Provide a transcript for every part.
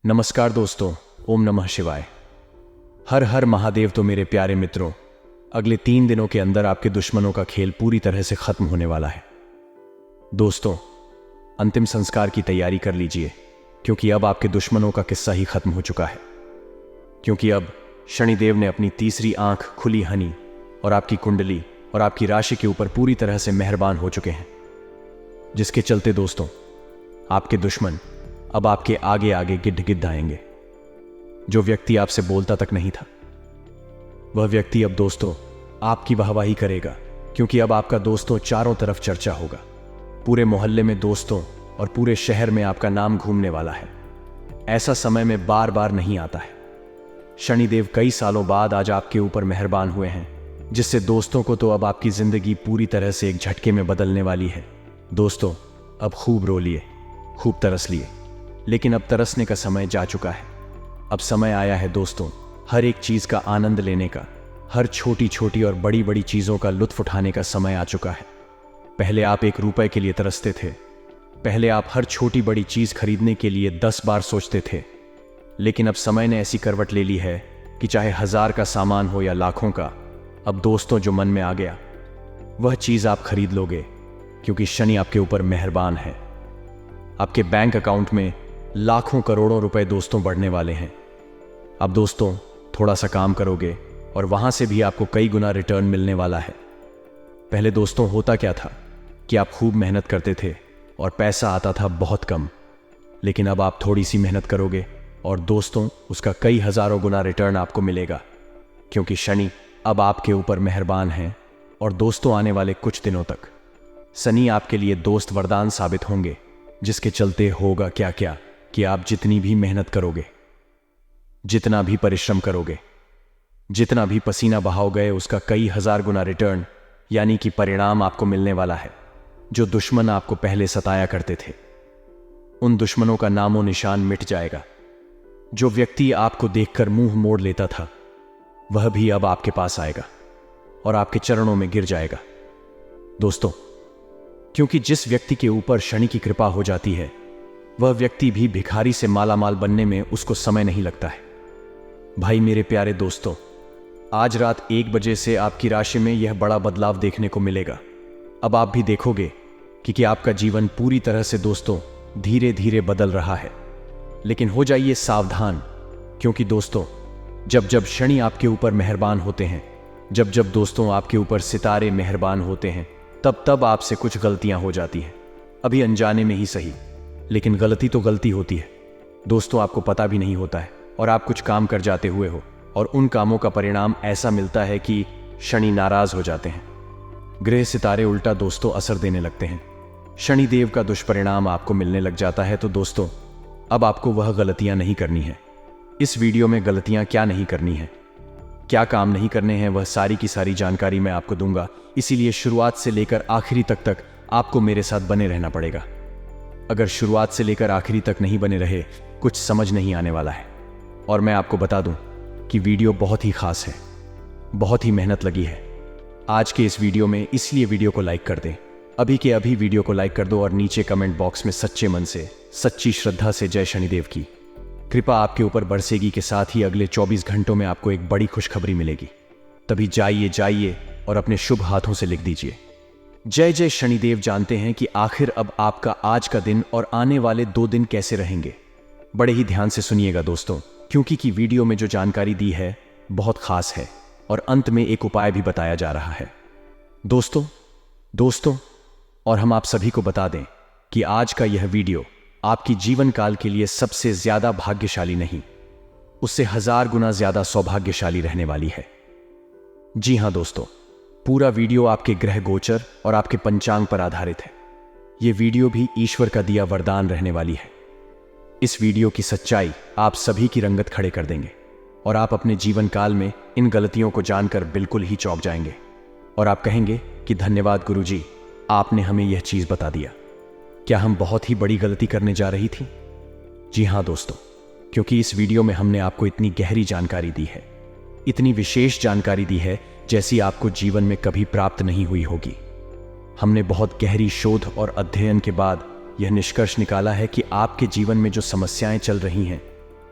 नमस्कार दोस्तों, ओम नमः शिवाय। हर हर महादेव। तो मेरे प्यारे मित्रों, अगले 3 दिनों के अंदर आपके दुश्मनों का खेल पूरी तरह से खत्म होने वाला है। दोस्तों, अंतिम संस्कार की तैयारी कर लीजिए, क्योंकि अब आपके दुश्मनों का किस्सा ही खत्म हो चुका है। क्योंकि अब शनिदेव ने अपनी तीसरी आंख खुली हनी और आपकी कुंडली और आपकी राशि के ऊपर पूरी तरह से मेहरबान हो चुके हैं, जिसके चलते दोस्तों आपके दुश्मन अब आपके आगे आगे गिद्ध गिद्ध आएंगे। जो व्यक्ति आपसे बोलता तक नहीं था, वह व्यक्ति अब दोस्तों आपकी वाहवाही करेगा, क्योंकि अब आपका दोस्तों चारों तरफ चर्चा होगा। पूरे मोहल्ले में दोस्तों और पूरे शहर में आपका नाम घूमने वाला है। ऐसा समय में बार बार नहीं आता है। शनिदेव कई सालों बाद आज आपके ऊपर मेहरबान हुए हैं, जिससे दोस्तों को तो अब आपकी जिंदगी पूरी तरह से एक झटके में बदलने वाली है। दोस्तों, अब खूब रो लिए, खूब तरस लिए, लेकिन अब तरसने का समय जा चुका है। अब समय आया है दोस्तों हर एक चीज का आनंद लेने का, हर छोटी छोटी और बड़ी बड़ी चीजों का लुत्फ उठाने का समय आ चुका है। पहले आप 1 रुपए के लिए तरसते थे, पहले आप हर छोटी बड़ी चीज खरीदने के लिए 10 बार सोचते थे, लेकिन अब समय ने ऐसी करवट ले ली है कि चाहे 1000 का सामान हो या लाखों का, अब दोस्तों जो मन में आ गया वह चीज आप खरीद लोगे, क्योंकि शनि आपके ऊपर मेहरबान है। आपके बैंक अकाउंट में लाखों करोड़ों रुपए दोस्तों बढ़ने वाले हैं। अब दोस्तों थोड़ा सा काम करोगे और वहां से भी आपको कई गुना रिटर्न मिलने वाला है। पहले दोस्तों होता क्या था कि आप खूब मेहनत करते थे और पैसा आता था बहुत कम, लेकिन अब आप थोड़ी सी मेहनत करोगे और दोस्तों उसका कई हजारों गुना रिटर्न आपको मिलेगा, क्योंकि शनि अब आपके ऊपर मेहरबान है। और दोस्तों आने वाले कुछ दिनों तक शनि आपके लिए दोस्त वरदान साबित होंगे, जिसके चलते होगा क्या क्या कि आप जितनी भी मेहनत करोगे, जितना भी परिश्रम करोगे, जितना भी पसीना बहाओगे, उसका कई हजार गुना रिटर्न यानी कि परिणाम आपको मिलने वाला है। जो दुश्मन आपको पहले सताया करते थे, उन दुश्मनों का नामो निशान मिट जाएगा। जो व्यक्ति आपको देखकर मुंह मोड़ लेता था, वह भी अब आपके पास आएगा और आपके चरणों में गिर जाएगा। दोस्तों, क्योंकि जिस व्यक्ति के ऊपर शनि की कृपा हो जाती है, वह व्यक्ति भी भिखारी से मालामाल बनने में उसको समय नहीं लगता है। भाई मेरे प्यारे दोस्तों, आज रात 1 बजे से आपकी राशि में यह बड़ा बदलाव देखने को मिलेगा। अब आप भी देखोगे कि आपका जीवन पूरी तरह से दोस्तों धीरे धीरे बदल रहा है। लेकिन हो जाइए सावधान, क्योंकि दोस्तों जब जब शनि आपके ऊपर मेहरबान होते हैं, जब जब दोस्तों आपके ऊपर सितारे मेहरबान होते हैं, तब तब आपसे कुछ गलतियां हो जाती हैं। अभी अनजाने में ही सही, लेकिन गलती तो गलती होती है दोस्तों, आपको पता भी नहीं होता है और आप कुछ काम कर जाते हुए हो और उन कामों का परिणाम ऐसा मिलता है कि शनि नाराज हो जाते हैं। ग्रह सितारे उल्टा दोस्तों असर देने लगते हैं, शनिदेव का दुष्परिणाम आपको मिलने लग जाता है। तो दोस्तों अब आपको वह गलतियां नहीं करनी है। इस वीडियो में गलतियां क्या नहीं करनी है, क्या काम नहीं करने हैं, वह सारी की सारी जानकारी मैं आपको दूंगा। इसीलिए शुरुआत से लेकर आखिरी तक आपको मेरे साथ बने रहना पड़ेगा। अगर शुरुआत से लेकर आखिरी तक नहीं बने रहे, कुछ समझ नहीं आने वाला है। और मैं आपको बता दूं कि वीडियो बहुत ही खास है, बहुत ही मेहनत लगी है आज के इस वीडियो में, इसलिए वीडियो को लाइक कर दें। अभी के अभी वीडियो को लाइक कर दो और नीचे कमेंट बॉक्स में सच्चे मन से, सच्ची श्रद्धा से जय शनिदेव की कृपा आपके ऊपर बरसेगी के साथ ही अगले 24 घंटों में आपको एक बड़ी खुशखबरी मिलेगी। तभी जाइए और अपने शुभ हाथों से लिख दीजिए, जय जय शनिदेव। जानते हैं कि आखिर अब आपका आज का दिन और आने वाले 2 दिन कैसे रहेंगे। बड़े ही ध्यान से सुनिएगा दोस्तों, क्योंकि वीडियो में जो जानकारी दी है बहुत खास है और अंत में एक उपाय भी बताया जा रहा है। दोस्तों और हम आप सभी को बता दें कि आज का यह वीडियो आपकी जीवन काल के लिए सबसे ज्यादा भाग्यशाली नहीं, उससे 1000 गुना ज्यादा सौभाग्यशाली रहने वाली है। जी हां दोस्तों, पूरा वीडियो आपके ग्रह गोचर और आपके पंचांग पर आधारित है। यह वीडियो भी ईश्वर का दिया वरदान रहने वाली है। इस वीडियो की सच्चाई आप सभी की रंगत खड़े कर देंगे और आप अपने जीवन काल में इन गलतियों को जानकर बिल्कुल ही चौंक जाएंगे और आप कहेंगे कि धन्यवाद गुरुजी, आपने हमें यह चीज बता दिया। क्या हम बहुत ही बड़ी गलती करने जा रही थी? जी हां दोस्तों, क्योंकि इस वीडियो में हमने आपको इतनी गहरी जानकारी दी है, इतनी विशेष जानकारी दी है जैसी आपको जीवन में कभी प्राप्त नहीं हुई होगी। हमने बहुत गहरी शोध और अध्ययन के बाद यह निष्कर्ष निकाला है कि आपके जीवन में जो समस्याएं चल रही हैं,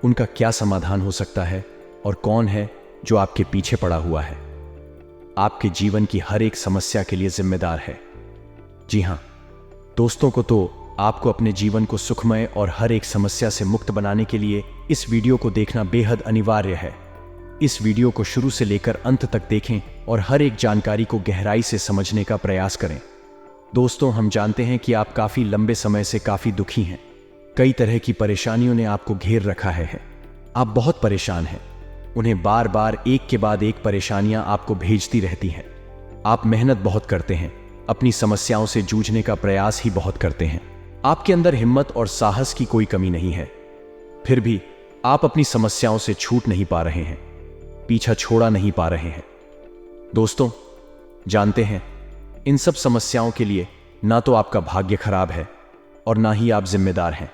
उनका क्या समाधान हो सकता है और कौन है जो आपके पीछे पड़ा हुआ है, आपके जीवन की हर एक समस्या के लिए जिम्मेदार है। जी हां दोस्तों, को तो आपको अपने जीवन को सुखमय और हर एक समस्या से मुक्त बनाने के लिए इस वीडियो को देखना बेहद अनिवार्य है। इस वीडियो को शुरू से लेकर अंत तक देखें और हर एक जानकारी को गहराई से समझने का प्रयास करें। दोस्तों, हम जानते हैं कि आप काफी लंबे समय से काफी दुखी हैं। कई तरह की परेशानियों ने आपको घेर रखा है। आप बहुत परेशान हैं। उन्हें बार बार एक के बाद एक परेशानियां आपको भेजती रहती हैं। आप मेहनत बहुत करते हैं, अपनी समस्याओं से जूझने का प्रयास ही बहुत करते हैं। आपके अंदर हिम्मत और साहस की कोई कमी नहीं है, फिर भी आप अपनी समस्याओं से छूट नहीं पा रहे हैं, पीछा छोड़ा नहीं पा रहे हैं। दोस्तों, जानते हैं इन सब समस्याओं के लिए ना तो आपका भाग्य खराब है और ना ही आप जिम्मेदार हैं।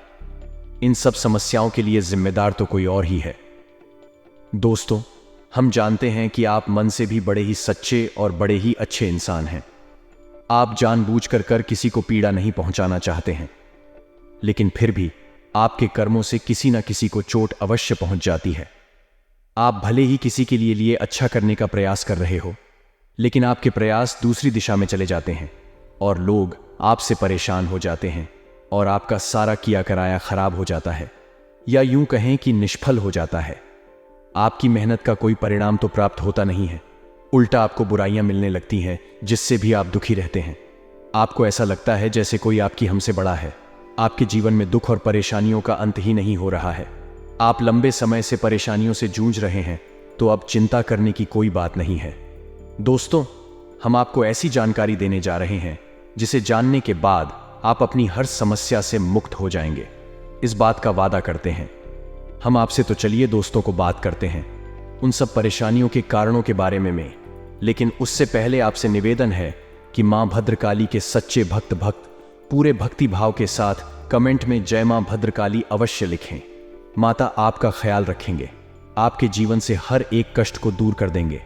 इन सब समस्याओं के लिए जिम्मेदार तो कोई और ही है। दोस्तों, हम जानते हैं कि आप मन से भी बड़े ही सच्चे और बड़े ही अच्छे इंसान हैं। आप जानबूझकर किसी को पीड़ा नहीं पहुंचाना चाहते हैं, लेकिन फिर भी आपके कर्मों से किसी न किसी को चोट अवश्य पहुंच जाती है। आप भले ही किसी के लिए अच्छा करने का प्रयास कर रहे हो, लेकिन आपके प्रयास दूसरी दिशा में चले जाते हैं और लोग आपसे परेशान हो जाते हैं और आपका सारा किया कराया खराब हो जाता है, या यूं कहें कि निष्फल हो जाता है। आपकी मेहनत का कोई परिणाम तो प्राप्त होता नहीं है, उल्टा आपको बुराइयां मिलने लगती हैं, जिससे भी आप दुखी रहते हैं। आपको ऐसा लगता है जैसे कोई आपकी हमसे बड़ा है। आपके जीवन में दुख और परेशानियों का अंत ही नहीं हो रहा है। आप लंबे समय से परेशानियों से जूझ रहे हैं, तो अब चिंता करने की कोई बात नहीं है। दोस्तों, हम आपको ऐसी जानकारी देने जा रहे हैं जिसे जानने के बाद आप अपनी हर समस्या से मुक्त हो जाएंगे। इस बात का वादा करते हैं हम आपसे। तो चलिए दोस्तों को बात करते हैं उन सब परेशानियों के कारणों के बारे में। लेकिन उससे पहले आपसे निवेदन है कि मां भद्रकाली के सच्चे भक्त पूरे भक्ति भाव के साथ कमेंट में जय मां भद्रकाली अवश्य लिखें। माता आपका ख्याल रखेंगे, आपके जीवन से हर एक कष्ट को दूर कर देंगे।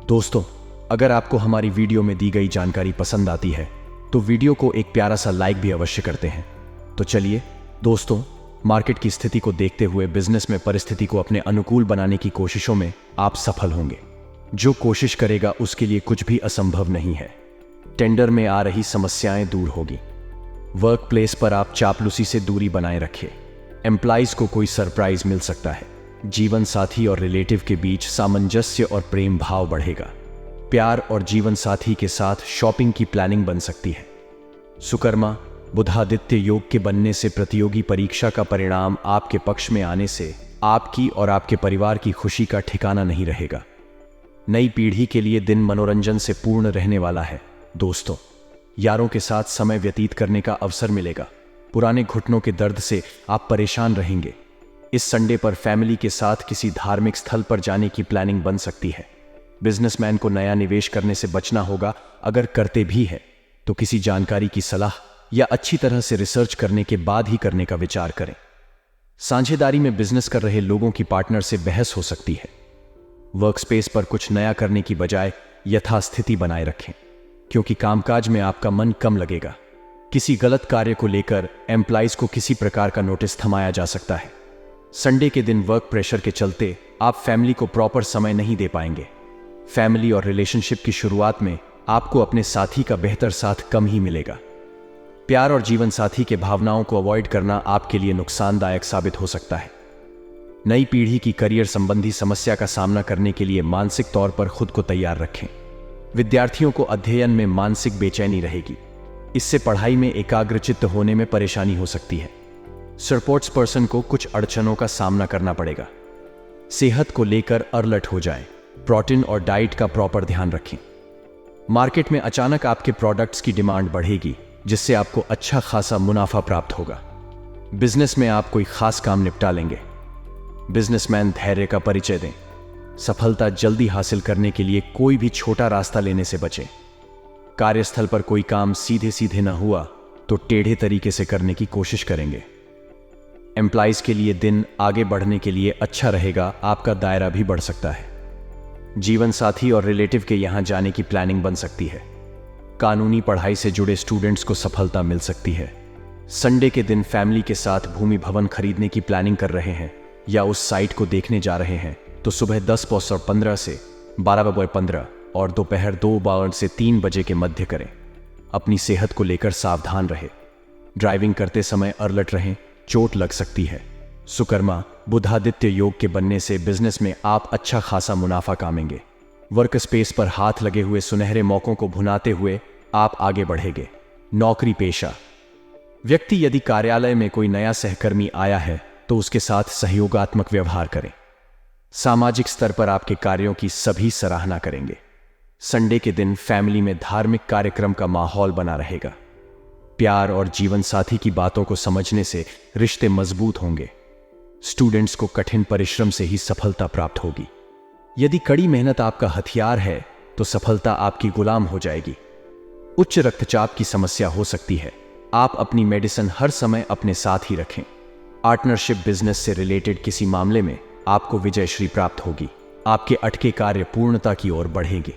दोस्तों, अगर आपको हमारी वीडियो में दी गई जानकारी पसंद आती है तो वीडियो को एक प्यारा सा लाइक भी अवश्य करते हैं। तो चलिए दोस्तों, मार्केट की स्थिति को देखते हुए बिजनेस में परिस्थिति को अपने अनुकूल बनाने की कोशिशों में आप सफल होंगे। जो कोशिश करेगा उसके लिए कुछ भी असंभव नहीं है। टेंडर में आ रही समस्याएं दूर होगी। वर्क प्लेस पर आप चापलूसी से दूरी बनाए रखें। एम्प्लॉइज को कोई सरप्राइज मिल सकता है। जीवन साथी और रिलेटिव के बीच सामंजस्य और प्रेम भाव बढ़ेगा। प्यार और जीवन साथी के साथ शॉपिंग की प्लानिंग बन सकती है। सुकर्मा बुधादित्य योग के बनने से प्रतियोगी परीक्षा का परिणाम आपके पक्ष में आने से आपकी और आपके परिवार की खुशी का ठिकाना नहीं रहेगा। नई पीढ़ी के लिए दिन मनोरंजन से पूर्ण रहने वाला है। दोस्तों, यारों के साथ समय व्यतीत करने का अवसर मिलेगा। पुराने घुटनों के दर्द से आप परेशान रहेंगे। इस संडे पर फैमिली के साथ किसी धार्मिक स्थल पर जाने की प्लानिंग बन सकती है। बिजनेसमैन को नया निवेश करने से बचना होगा। अगर करते भी है तो किसी जानकारी की सलाह या अच्छी तरह से रिसर्च करने के बाद ही करने का विचार करें। साझेदारी में बिजनेस कर रहे लोगों की पार्टनर से बहस हो सकती है। वर्कस्पेस पर कुछ नया करने की बजाय यथास्थिति बनाए रखें, क्योंकि कामकाज में आपका मन कम लगेगा। किसी गलत कार्य को लेकर एम्प्लॉइज को किसी प्रकार का नोटिस थमाया जा सकता है। संडे के दिन वर्क प्रेशर के चलते आप फैमिली को प्रॉपर समय नहीं दे पाएंगे। फैमिली और रिलेशनशिप की शुरुआत में आपको अपने साथी का बेहतर साथ कम ही मिलेगा। प्यार और जीवन साथी के भावनाओं को अवॉइड करना आपके लिए नुकसानदायक साबित हो सकता है। नई पीढ़ी की करियर संबंधी समस्या का सामना करने के लिए मानसिक तौर पर खुद को तैयार रखें। विद्यार्थियों को अध्ययन में मानसिक बेचैनी रहेगी। इससे पढ़ाई में एकाग्रचित्त होने में परेशानी हो सकती है। स्पोर्ट्स पर्सन को कुछ अड़चनों का सामना करना पड़ेगा। सेहत को लेकर अलर्ट हो जाएं। प्रोटीन और डाइट का प्रॉपर ध्यान रखें। मार्केट में अचानक आपके प्रोडक्ट्स की डिमांड बढ़ेगी, जिससे आपको अच्छा खासा मुनाफा प्राप्त होगा। बिजनेस में आप कोई खास काम निपटा लेंगे। बिजनेसमैन धैर्य का परिचय दें। सफलता जल्दी हासिल करने के लिए कोई भी छोटा रास्ता लेने से बचें। कार्यस्थल पर कोई काम सीधे सीधे न हुआ तो टेढ़े तरीके से करने की कोशिश करेंगे। एम्प्लॉइज के लिए दिन आगे बढ़ने के लिए अच्छा रहेगा। आपका दायरा भी बढ़ सकता है। जीवन साथी और रिलेटिव के यहां जाने की प्लानिंग बन सकती है। कानूनी पढ़ाई से जुड़े स्टूडेंट्स को सफलता मिल सकती है। संडे के दिन फैमिली के साथ भूमि भवन खरीदने की प्लानिंग कर रहे हैं या उस साइट को देखने जा रहे हैं तो सुबह 10:15 से 12:15 और दोपहर 2 से 3 बजे के मध्य करें। अपनी सेहत को लेकर सावधान रहे। ड्राइविंग करते समय अलर्ट रहें, चोट लग सकती है। सुकर्मा बुधादित्य योग के बनने से बिजनेस में आप अच्छा खासा मुनाफा कामेंगे। वर्क स्पेस पर हाथ लगे हुए सुनहरे मौकों को भुनाते हुए आप आगे बढ़ेंगे। नौकरी पेशा व्यक्ति यदि कार्यालय में कोई नया सहकर्मी आया है तो उसके साथ सहयोगात्मक व्यवहार करें। सामाजिक स्तर पर आपके कार्यों की सभी सराहना करेंगे। संडे के दिन फैमिली में धार्मिक कार्यक्रम का माहौल बना रहेगा। प्यार और जीवन साथी की बातों को समझने से रिश्ते मजबूत होंगे। स्टूडेंट्स को कठिन परिश्रम से ही सफलता प्राप्त होगी। यदि कड़ी मेहनत आपका हथियार है तो सफलता आपकी गुलाम हो जाएगी। उच्च रक्तचाप की समस्या हो सकती है। आप अपनी मेडिसिन हर समय अपने साथ ही रखें। पार्टनरशिप बिजनेस से रिलेटेड किसी मामले में आपको विजयश्री प्राप्त होगी। आपके अटके कार्य पूर्णता की ओर बढ़ेंगे।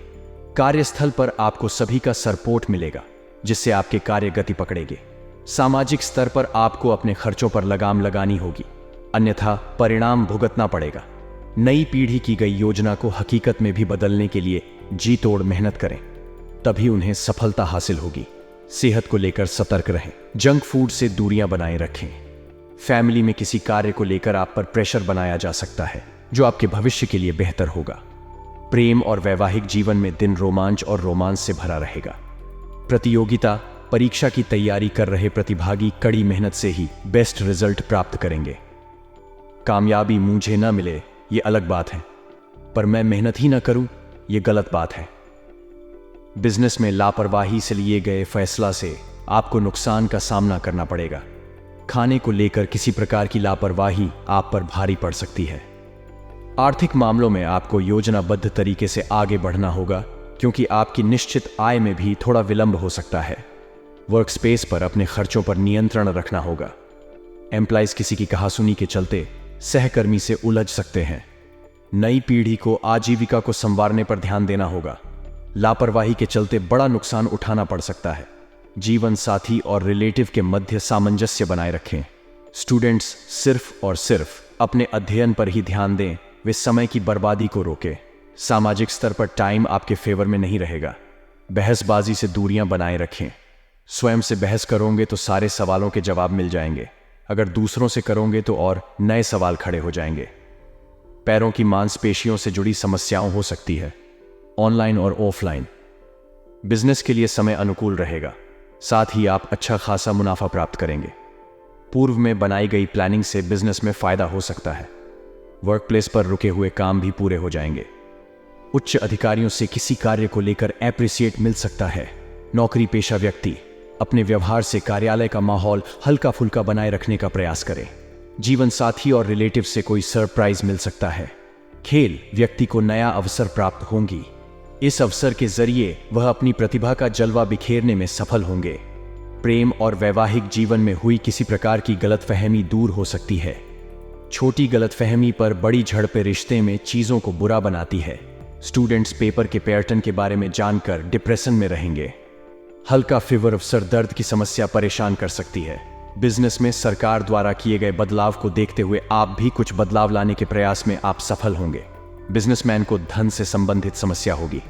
कार्यस्थल पर आपको सभी का सपोर्ट मिलेगा जिससे आपके कार्य गति पकड़ेंगे। सामाजिक स्तर पर आपको अपने खर्चों पर लगाम लगानी होगी, अन्यथा परिणाम भुगतना पड़ेगा। नई पीढ़ी की गई योजना को हकीकत में भी बदलने के लिए जी तोड़ मेहनत करें, तभी उन्हें सफलता हासिल होगी। सेहत को लेकर सतर्क रहें। जंक फूड से दूरियां बनाए रखें। फैमिली में किसी कार्य को लेकर आप पर प्रेशर बनाया जा सकता है जो आपके भविष्य के लिए बेहतर होगा। प्रेम और वैवाहिक जीवन में दिन रोमांच और रोमांस से भरा रहेगा। प्रतियोगिता परीक्षा की तैयारी कर रहे प्रतिभागी कड़ी मेहनत से ही बेस्ट रिजल्ट प्राप्त करेंगे। कामयाबी मुझे न मिले ये अलग बात है, पर मैं मेहनत ही ना करूं ये गलत बात है। बिजनेस में लापरवाही से लिए गए फैसला से आपको नुकसान का सामना करना पड़ेगा। खाने को लेकर किसी प्रकार की लापरवाही आप पर भारी पड़ सकती है। आर्थिक मामलों में आपको योजनाबद्ध तरीके से आगे बढ़ना होगा क्योंकि आपकी निश्चित आय में भी थोड़ा विलंब हो सकता है। वर्क स्पेस पर अपने खर्चों पर नियंत्रण रखना होगा। एम्प्लॉइज किसी की कहासुनी के चलते सहकर्मी से उलझ सकते हैं। नई पीढ़ी को आजीविका को संवारने पर ध्यान देना होगा। लापरवाही के चलते बड़ा नुकसान उठाना पड़ सकता है। जीवन साथी और रिलेटिव के मध्य सामंजस्य बनाए रखें। स्टूडेंट्स सिर्फ और सिर्फ अपने अध्ययन पर ही ध्यान दें, वे समय की बर्बादी को रोकें। सामाजिक स्तर पर टाइम आपके फेवर में नहीं रहेगा। बहसबाजी से दूरियां बनाए रखें। स्वयं से बहस करोगे तो सारे सवालों के जवाब मिल जाएंगे, अगर दूसरों से करोगे तो और नए सवाल खड़े हो जाएंगे। पैरों की मांसपेशियों से जुड़ी समस्याओं हो सकती है। ऑनलाइन और ऑफलाइन बिजनेस के लिए समय अनुकूल रहेगा, साथ ही आप अच्छा खासा मुनाफा प्राप्त करेंगे। पूर्व में बनाई गई प्लानिंग से बिजनेस में फायदा हो सकता है। वर्क प्लेस पर रुके हुए काम भी पूरे हो जाएंगे। उच्च अधिकारियों से किसी कार्य को लेकर एप्रिसिएट मिल सकता है। नौकरी पेशा व्यक्ति अपने व्यवहार से कार्यालय का माहौल हल्का फुल्का बनाए रखने का प्रयास करें। जीवन साथी और रिलेटिव से कोई सरप्राइज मिल सकता है। खेल व्यक्ति को नया अवसर प्राप्त होंगी। इस अवसर के जरिए वह अपनी प्रतिभा का जलवा बिखेरने में सफल होंगे। प्रेम और वैवाहिक जीवन में हुई किसी प्रकार की गलतफहमी दूर हो सकती है। छोटी गलतफहमी पर बड़ी झड़पें रिश्ते में चीजों को बुरा बनाती है। स्टूडेंट्स पेपर के पैटर्न के बारे में जानकर डिप्रेशन में रहेंगे। हल्का फीवर, सर दर्द की समस्या परेशान कर सकती है। बिजनेस में सरकार द्वारा किए गए बदलाव को देखते हुए आप भी कुछ बदलाव लाने के प्रयास में आप सफल होंगे। बिजनेसमैन को धन से संबंधित समस्या होगी।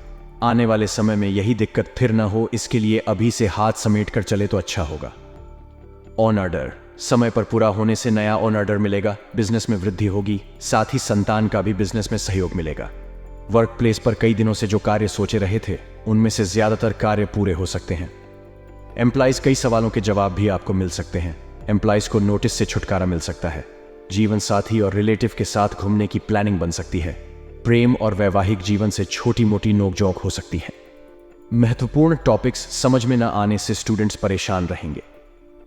आने वाले समय में यही दिक्कत फिर न हो, इसके लिए अभी से हाथ समेट कर चले तो अच्छा होगा। ऑन ऑर्डर समय पर पूरा होने से नया ऑन ऑर्डर मिलेगा। बिजनेस में वृद्धि होगी, साथ ही संतान का भी बिजनेस में सहयोग मिलेगा। वर्क प्लेस पर कई दिनों से जो कार्य सोचे रहे थे उनमें से ज्यादातर कार्य पूरे हो सकते हैं। एम्प्लॉइज कई सवालों के जवाब भी आपको मिल सकते हैं। एम्प्लॉइज को नोटिस से छुटकारा मिल सकता है। जीवन साथी और रिलेटिव के साथ घूमने की प्लानिंग बन सकती है। प्रेम और वैवाहिक जीवन से छोटी मोटी नोकझोंक हो सकती है। महत्वपूर्ण टॉपिक्स समझ में न आने से स्टूडेंट्स परेशान रहेंगे।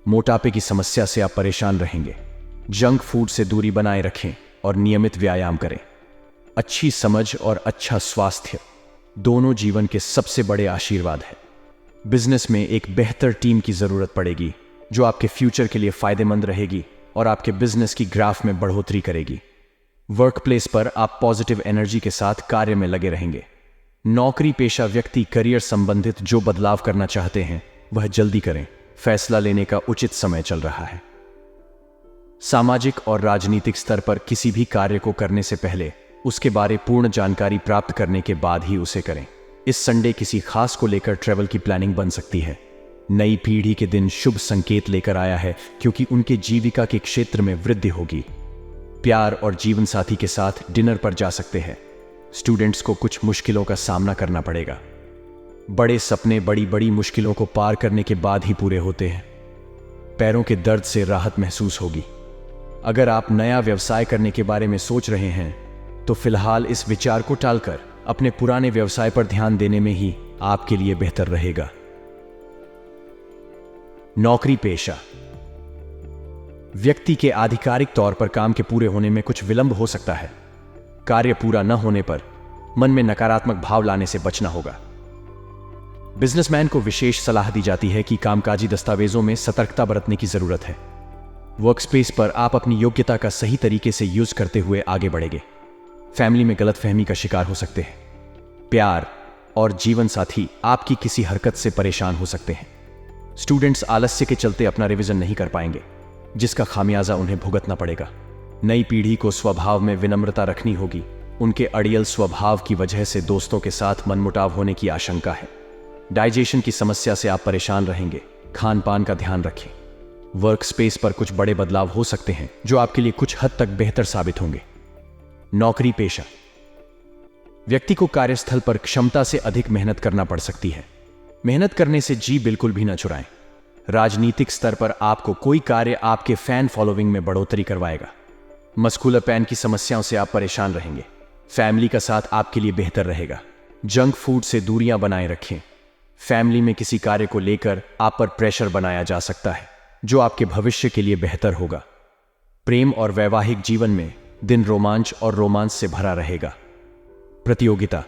मोटापे की समस्या से आप परेशान रहेंगे। जंक फूड से दूरी बनाए रखें और नियमित व्यायाम करें। अच्छी समझ और अच्छा स्वास्थ्य दोनों जीवन के सबसे बड़े आशीर्वाद हैं। बिजनेस में एक बेहतर टीम की जरूरत पड़ेगी जो आपके फ्यूचर के लिए फायदेमंद रहेगी और आपके बिजनेस की ग्राफ में बढ़ोतरी करेगी। वर्क प्लेस पर आप पॉजिटिव एनर्जी के साथ कार्य में लगे रहेंगे। नौकरी पेशा व्यक्ति करियर संबंधित जो बदलाव करना चाहते हैं वह जल्दी करें। फैसला लेने का उचित समय चल रहा है। सामाजिक और राजनीतिक स्तर पर किसी भी कार्य को करने से पहले उसके बारे पूर्ण जानकारी प्राप्त करने के बाद ही उसे करें। इस संडे किसी खास को लेकर ट्रैवल की प्लानिंग बन सकती है। नई पीढ़ी के दिन शुभ संकेत लेकर आया है क्योंकि उनके जीविका के क्षेत्र में वृद्धि होगी। प्यार और जीवन साथी के साथ डिनर पर जा सकते हैं। स्टूडेंट्स को कुछ मुश्किलों का सामना करना पड़ेगा। बड़े सपने बड़ी बड़ी मुश्किलों को पार करने के बाद ही पूरे होते हैं। पैरों के दर्द से राहत महसूस होगी। अगर आप नया व्यवसाय करने के बारे में सोच रहे हैं तो फिलहाल इस विचार को टालकर अपने पुराने व्यवसाय पर ध्यान देने में ही आपके लिए बेहतर रहेगा। नौकरी पेशा। व्यक्ति के आधिकारिक तौर पर काम के पूरे होने में कुछ विलंब हो सकता है। कार्य पूरा न होने पर मन में नकारात्मक भाव लाने से बचना होगा। बिजनेसमैन को विशेष सलाह दी जाती है कि कामकाजी दस्तावेजों में सतर्कता बरतने की जरूरत है। वर्कस्पेस पर आप अपनी योग्यता का सही तरीके से यूज करते हुए आगे बढ़ेंगे। फैमिली में गलतफहमी का शिकार हो सकते हैं। प्यार और जीवन साथी आपकी किसी हरकत से परेशान हो सकते हैं। स्टूडेंट्स आलस्य के चलते अपना रिवीजन नहीं कर पाएंगे, जिसका खामियाजा उन्हें भुगतना पड़ेगा। नई पीढ़ी को स्वभाव में विनम्रता रखनी होगी। उनके अड़ियल स्वभाव की वजह से दोस्तों के साथ मनमुटाव होने की आशंका है। डाइजेशन की समस्या से आप परेशान रहेंगे। खान पान का ध्यान रखें। वर्क स्पेस पर कुछ बड़े बदलाव हो सकते हैं जो आपके लिए कुछ हद तक बेहतर साबित होंगे। नौकरी पेशा। व्यक्ति को कार्यस्थल पर क्षमता से अधिक मेहनत करना पड़ सकती है। मेहनत करने से जी बिल्कुल भी न चुराएं। राजनीतिक स्तर पर आपको कोई कार्य आपके फैन फॉलोइंग में बढ़ोतरी करवाएगा। मस्कुलर पैन की समस्याओं से आप परेशान रहेंगे। फैमिली का साथ आपके लिए बेहतर रहेगा। जंक फूड से दूरियां बनाए रखें। फैमिली में किसी कार्य को लेकर आप पर प्रेशर बनाया जा सकता है जो आपके भविष्य के लिए बेहतर होगा। प्रेम और वैवाहिक जीवन में दिन रोमांच और रोमांस से भरा रहेगा। प्रतियोगिता।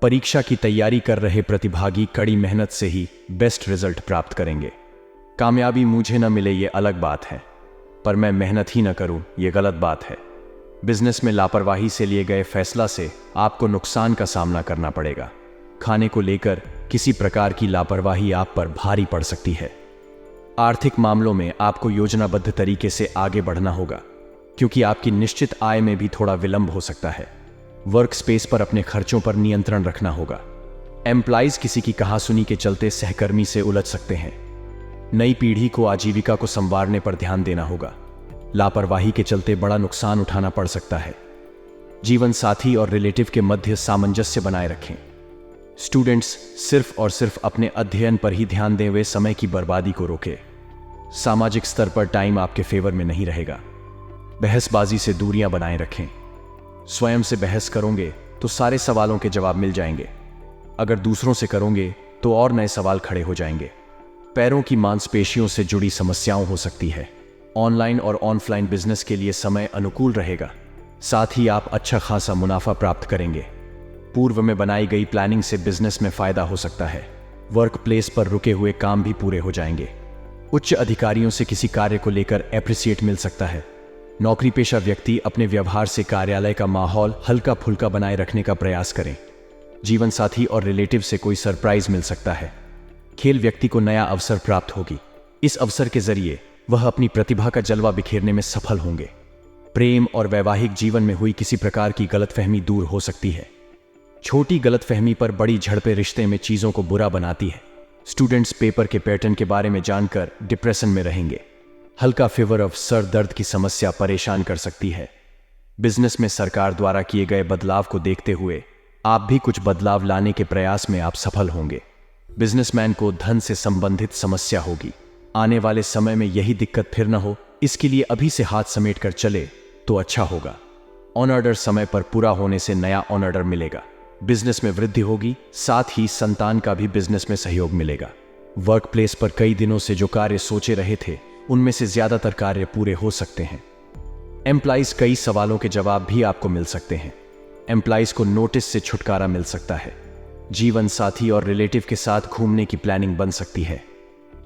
परीक्षा की तैयारी कर रहे प्रतिभागी कड़ी मेहनत से ही बेस्ट रिजल्ट प्राप्त करेंगे। कामयाबी मुझे न मिले ये अलग बात है, पर मैं मेहनत ही न करूं ये गलत बात है। बिजनेस में लापरवाही से लिए गए फैसला से आपको नुकसान का सामना करना पड़ेगा। खाने को लेकर किसी प्रकार की लापरवाही आप पर भारी पड़ सकती है। आर्थिक मामलों में आपको योजनाबद्ध तरीके से आगे बढ़ना होगा क्योंकि आपकी निश्चित आय में भी थोड़ा विलंब हो सकता है। वर्क स्पेस पर अपने खर्चों पर नियंत्रण रखना होगा। एम्प्लॉइज किसी की कहासुनी के चलते सहकर्मी से उलझ सकते हैं। नई पीढ़ी को आजीविका को संवारने पर ध्यान देना होगा। लापरवाही के चलते बड़ा नुकसान उठाना पड़ सकता है। जीवन साथी और रिलेटिव के मध्य सामंजस्य बनाए रखें। स्टूडेंट्स सिर्फ और सिर्फ अपने अध्ययन पर ही ध्यान दें। वे समय की बर्बादी को रोकें। सामाजिक स्तर पर टाइम आपके फेवर में नहीं रहेगा। बहसबाजी से दूरियां बनाए रखें। स्वयं से बहस करोगे तो सारे सवालों के जवाब मिल जाएंगे। अगर दूसरों से करोगे तो और नए सवाल खड़े हो जाएंगे। पैरों की मांसपेशियों से जुड़ी समस्याओं हो सकती है। ऑनलाइन और ऑफलाइन बिजनेस के लिए समय अनुकूल रहेगा। साथ ही आप अच्छा खासा मुनाफा प्राप्त करेंगे। पूर्व में बनाई गई प्लानिंग से बिजनेस में फायदा हो सकता है। वर्क प्लेस पर रुके हुए काम भी पूरे हो जाएंगे। उच्च अधिकारियों से किसी कार्य को लेकर एप्रिसिएट मिल सकता है। नौकरी पेशा व्यक्ति अपने व्यवहार से कार्यालय का माहौल हल्का फुल्का बनाए रखने का प्रयास करें। जीवन साथी और रिलेटिव से कोई सरप्राइज मिल सकता है। खेल व्यक्ति को नया अवसर प्राप्त होगी। इस अवसर के जरिए वह अपनी प्रतिभा का जलवा बिखेरने में सफल होंगे। प्रेम और वैवाहिक जीवन में हुई किसी प्रकार की गलतफहमी दूर हो सकती है। छोटी गलतफहमी पर बड़ी झड़पें रिश्ते में चीजों को बुरा बनाती है। स्टूडेंट्स पेपर के पैटर्न के बारे में जानकर डिप्रेशन में रहेंगे। हल्का फीवर ऑफ सर दर्द की समस्या परेशान कर सकती है। बिजनेस में सरकार द्वारा किए गए बदलाव को देखते हुए आप भी कुछ बदलाव लाने के प्रयास में आप सफल होंगे। बिजनेसमैन को धन से संबंधित समस्या होगी। आने वाले समय में यही दिक्कत फिर न हो, इसके लिए अभी से हाथ समेट कर चले तो अच्छा होगा। ऑन ऑर्डर समय पर पूरा होने से नया ऑन ऑर्डर मिलेगा। बिजनेस में वृद्धि होगी। साथ ही संतान का भी बिजनेस में सहयोग मिलेगा। वर्क प्लेस पर कई दिनों से जो कार्य सोचे रहे थे उनमें से ज्यादातर कार्य पूरे हो सकते हैं। एम्प्लॉइज कई सवालों के जवाब भी आपको मिल सकते हैं। एम्प्लॉइज को नोटिस से छुटकारा मिल सकता है। जीवन साथी और रिलेटिव के साथ घूमने की प्लानिंग बन सकती है।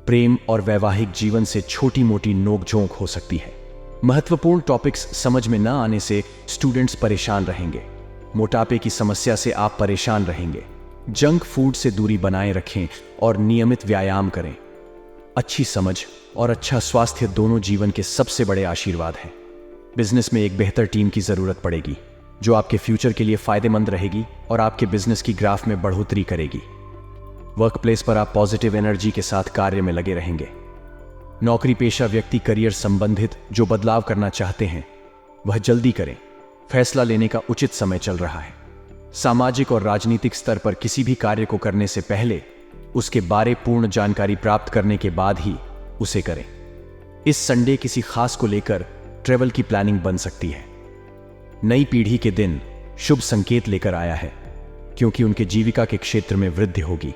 प्रेम और वैवाहिक जीवन से छोटी मोटी नोकझोंक हो सकती है। महत्वपूर्ण टॉपिक्स समझ में न आने से स्टूडेंट्स परेशान रहेंगे। मोटापे की समस्या से आप परेशान रहेंगे। जंक फूड से दूरी बनाए रखें और नियमित व्यायाम करें। अच्छी समझ और अच्छा स्वास्थ्य दोनों जीवन के सबसे बड़े आशीर्वाद हैं। बिजनेस में एक बेहतर टीम की जरूरत पड़ेगी जो आपके फ्यूचर के लिए फायदेमंद रहेगी और आपके बिजनेस की ग्राफ में बढ़ोतरी करेगी। वर्क प्लेस पर आप पॉजिटिव एनर्जी के साथ कार्य में लगे रहेंगे। नौकरी पेशा व्यक्ति करियर संबंधित जो बदलाव करना चाहते हैं वह जल्दी करें। फैसला लेने का उचित समय चल रहा है। सामाजिक और राजनीतिक स्तर पर किसी भी कार्य को करने से पहले उसके बारे पूर्ण जानकारी प्राप्त करने के बाद ही उसे करें। इस संडे किसी खास को लेकर ट्रेवल की प्लानिंग बन सकती है। नई पीढ़ी के दिन शुभ संकेत लेकर आया है क्योंकि उनके जीविका के क्षेत्र में वृद्धि होगी।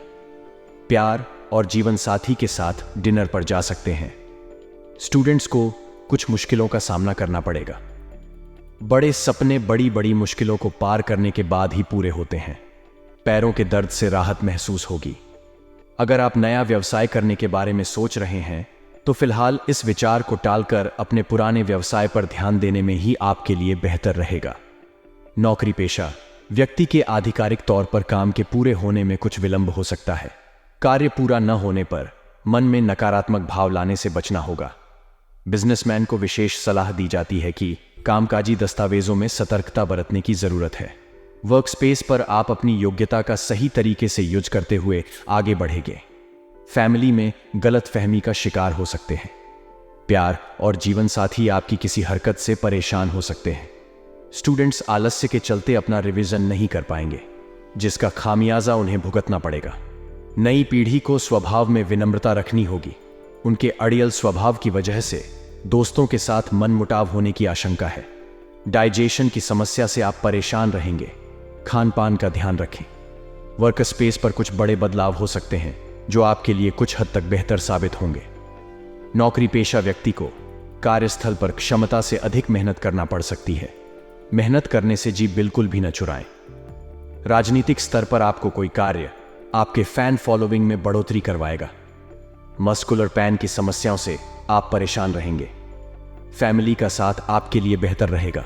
प्यार और जीवन साथी के साथ डिनर पर जा सकते हैं। स्टूडेंट्स को कुछ मुश्किलों का सामना करना पड़ेगा। बड़े सपने बड़ी बड़ी मुश्किलों को पार करने के बाद ही पूरे होते हैं। पैरों के दर्द से राहत महसूस होगी। अगर आप नया व्यवसाय करने के बारे में सोच रहे हैं तो फिलहाल इस विचार को टालकर अपने पुराने व्यवसाय पर ध्यान देने में ही आपके लिए बेहतर रहेगा। नौकरी पेशा व्यक्ति के आधिकारिक तौर पर काम के पूरे होने में कुछ विलंब हो सकता है। कार्य पूरा न होने पर मन में नकारात्मक भाव लाने से बचना होगा। बिजनेसमैन को विशेष सलाह दी जाती है कि कामकाजी दस्तावेजों में सतर्कता बरतने की जरूरत है। वर्क स्पेस पर आप अपनी योग्यता का सही तरीके से यूज करते हुए आगे बढ़ेंगे। फैमिली में गलतफहमी का शिकार हो सकते हैं। प्यार और जीवन साथी आपकी किसी हरकत से परेशान हो सकते हैं। स्टूडेंट्स आलस्य के चलते अपना रिवीजन नहीं कर पाएंगे जिसका खामियाजा उन्हें भुगतना पड़ेगा। नई पीढ़ी को स्वभाव में विनम्रता रखनी होगी। उनके अड़ियल स्वभाव की वजह से दोस्तों के साथ मनमुटाव होने की आशंका है। डाइजेशन की समस्या से आप परेशान रहेंगे। खान पान का ध्यान रखें। वर्क स्पेस पर कुछ बड़े बदलाव हो सकते हैं जो आपके लिए कुछ हद तक बेहतर साबित होंगे। नौकरी पेशा व्यक्ति को कार्यस्थल पर क्षमता से अधिक मेहनत करना पड़ सकती है। मेहनत करने से जी बिल्कुल भी न चुराएं। राजनीतिक स्तर पर आपको कोई कार्य आपके फैन फॉलोइंग में बढ़ोतरी करवाएगा। मस्कुलर पैन की समस्याओं से आप परेशान रहेंगे। फैमिली का साथ आपके लिए बेहतर रहेगा।